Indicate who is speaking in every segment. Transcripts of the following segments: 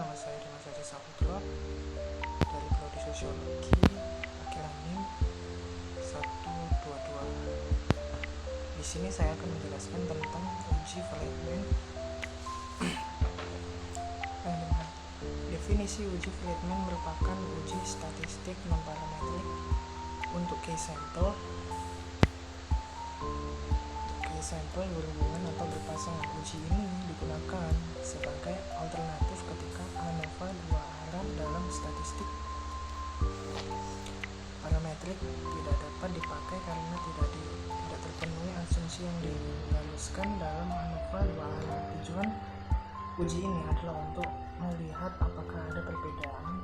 Speaker 1: nama saya Dimas Haji Saputra dari Prodi Sosiologi Akiranim 122. Di sini saya akan menjelaskan tentang uji Friedman. Definisi uji Friedman merupakan uji statistik non-parametrik untuk K-sampel berhubungan atau berpasangan. Uji ini digunakan sebagai alternatif ketika ANOVA dua arah dalam statistik parametrik tidak dapat dipakai karena tidak terpenuhi asumsi yang dirumuskan dalam ANOVA dua arah. Tujuan uji ini adalah untuk melihat apakah ada perbedaan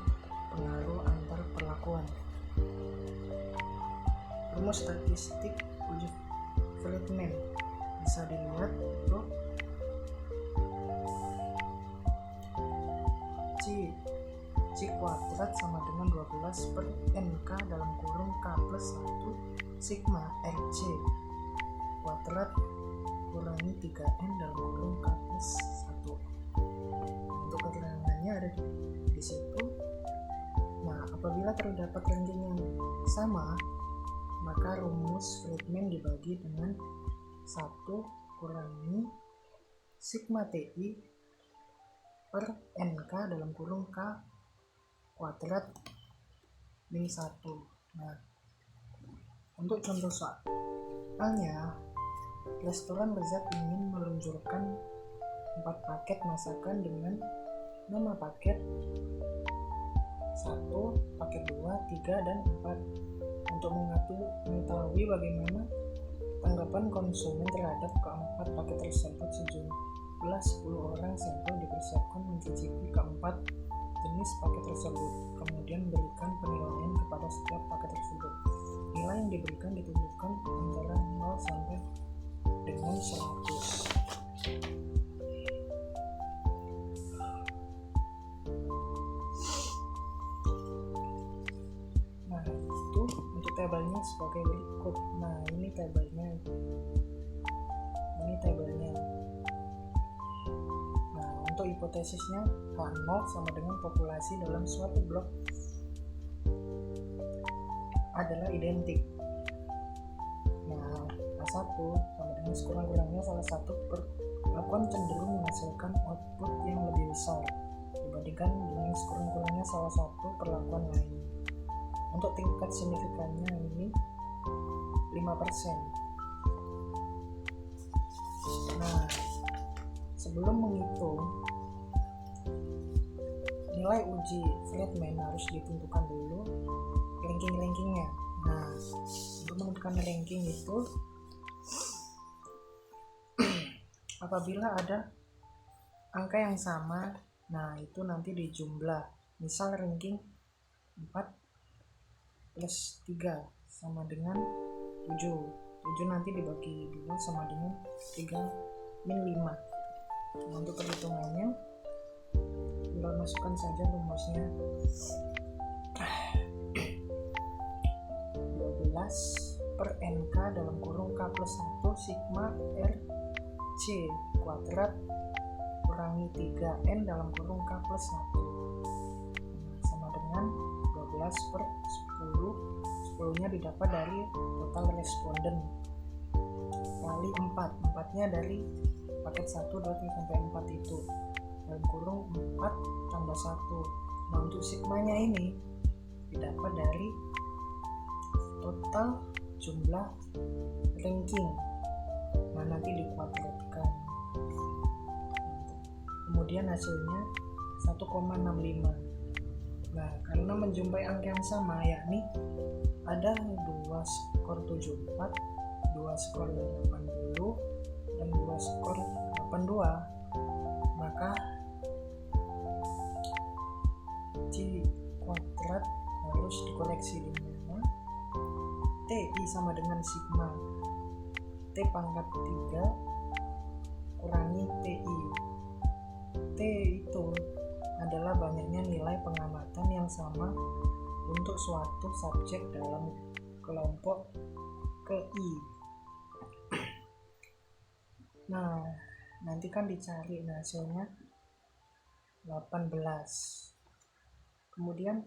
Speaker 1: pengaruh antar perlakuan. Rumus statistik uji Friedman bisa dilihat itu C kuadrat sama dengan 12 per NK dalam kurung K plus 1 sigma RC kuadrat kurangi 3N dalam kurung K plus 1. Untuk keterangannya ada di situ. Nah, apabila terdapat ranking yang sama, maka rumus Friedman dibagi dengan 1 kurangi sigma TI per NK dalam kurung K kuadrat min 1. Nah, untuk contoh soalnya, restoran lezat ingin meluncurkan 4 paket masakan dengan nama paket 1, paket 2, 3, dan 4. Untuk mengetahui bagaimana tanggapan konsumen terhadap keempat paket tersebut, sejumlah 10 orang sampel dipersiapkan mencicipi keempat jenis paket tersebut, kemudian berikan penilaian kepada setiap paket tersebut. Nilai yang diberikan ditentukan antara 0 sampai dengan 100. Nah, itu untuk tabelnya sebagai berikut. Nah, ini tabelnya. Nah, untuk hipotesisnya H0 sama dengan populasi dalam suatu blok adalah identik. Nah, H1 sama dengan sekurang-kurangnya salah satu perlakuan cenderung menghasilkan output yang lebih besar dibandingkan dengan sekurang-kurangnya salah satu perlakuan lain. Untuk tingkat signifikannya ini 5%. Nah, sebelum menghitung nilai uji Friedman harus ditentukan dulu ranking-rankingnya. Nah, untuk menentukan ranking itu apabila ada angka yang sama, nah itu nanti dijumlah. Misal ranking 4 plus 3 sama dengan 7 nanti dibagi 2 sama dengan 3 min 5. Nah, untuk perhitungannya tinggal masukkan saja rumusnya 12 per NK dalam kurung K plus 1 sigma RC kuadrat kurangi 3N dalam kurung K plus 1. Sama dengan 12 per 10 nya didapat dari total responden kali 4 nya dari paket 1, 2, 3 sampai 4 itu dalam kurung 4 tambah 1. Nah, untuk sigmanya ini didapat dari total jumlah ranking. Nah, nanti dikuadratkan. Kemudian hasilnya 1,65. Nah, karena menjumpai angka yang sama, yakni ada 2 skor 74, 2 skor 80, dan 2 skor 82, maka C kuadrat harus dikoleksi di mana TI sama dengan sigma T pangkat 3 kurangi TI. T itu adalah banyaknya nilai pengamatan yang sama untuk suatu subjek dalam kelompok KI. Nah, nanti kan dicari hasilnya Kemudian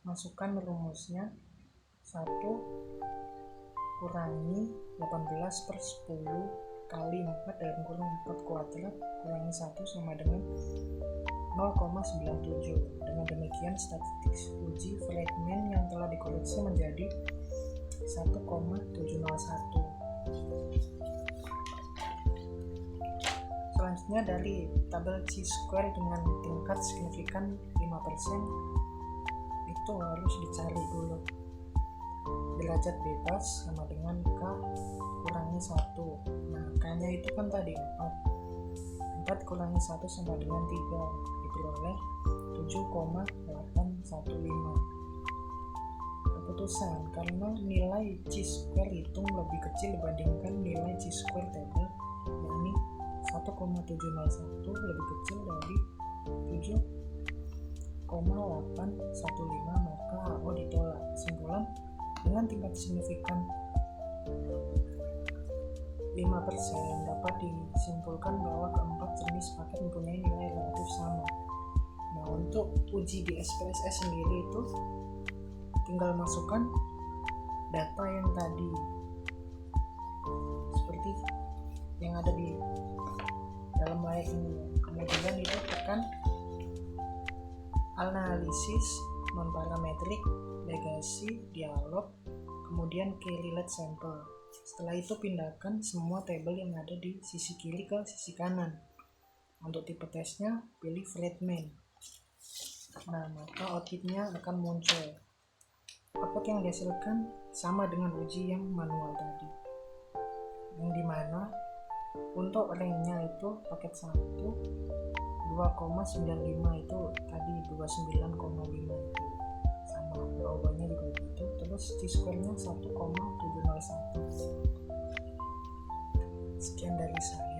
Speaker 1: masukkan rumusnya 1 kurangi 18 per 10 kali 4 dalam kurung 4 kuadrat kurangi 1 sama dengan 0,97. Dengan demikian statistik uji Friedman yang telah dikoreksi menjadi 1,701. Selanjutnya dari tabel chi-square dengan tingkat signifikan 5% itu harus dicari dulu. Derajat bebas sama dengan K kurangi 1. Nah, K-nya itu kan tadi 4 kurangi 1 sama dengan 3, diperoleh 7,815. Keputusan, karena nilai chi-square hitung lebih kecil dibandingkan nilai chi-square table, yakni 1,701 lebih kecil dari 7,815, maka HO ditolak. Kesimpulan, dengan tingkat signifikan 5% dapat disimpulkan bahwa keempat jenis paket mempunyai nilai relatif sama. Nah, untuk uji di SPSS sendiri itu tinggal masukkan data yang tadi seperti yang ada di dalam layar ini. Kemudian itu tekan analisis non-parametrik, legasi, dialog, kemudian key relate sample. Setelah itu pindahkan semua tabel yang ada di sisi kiri ke sisi kanan. Untuk tipe tesnya pilih Friedman. Nah, maka outputnya akan muncul. Output yang dihasilkan sama dengan uji yang manual tadi, yang dimana untuk ranknya itu paket 1 2,95 itu tadi 29,5 itu sama, jawabannya juga gitu. Terus chi-square nya 1,701. Sekian dari saya.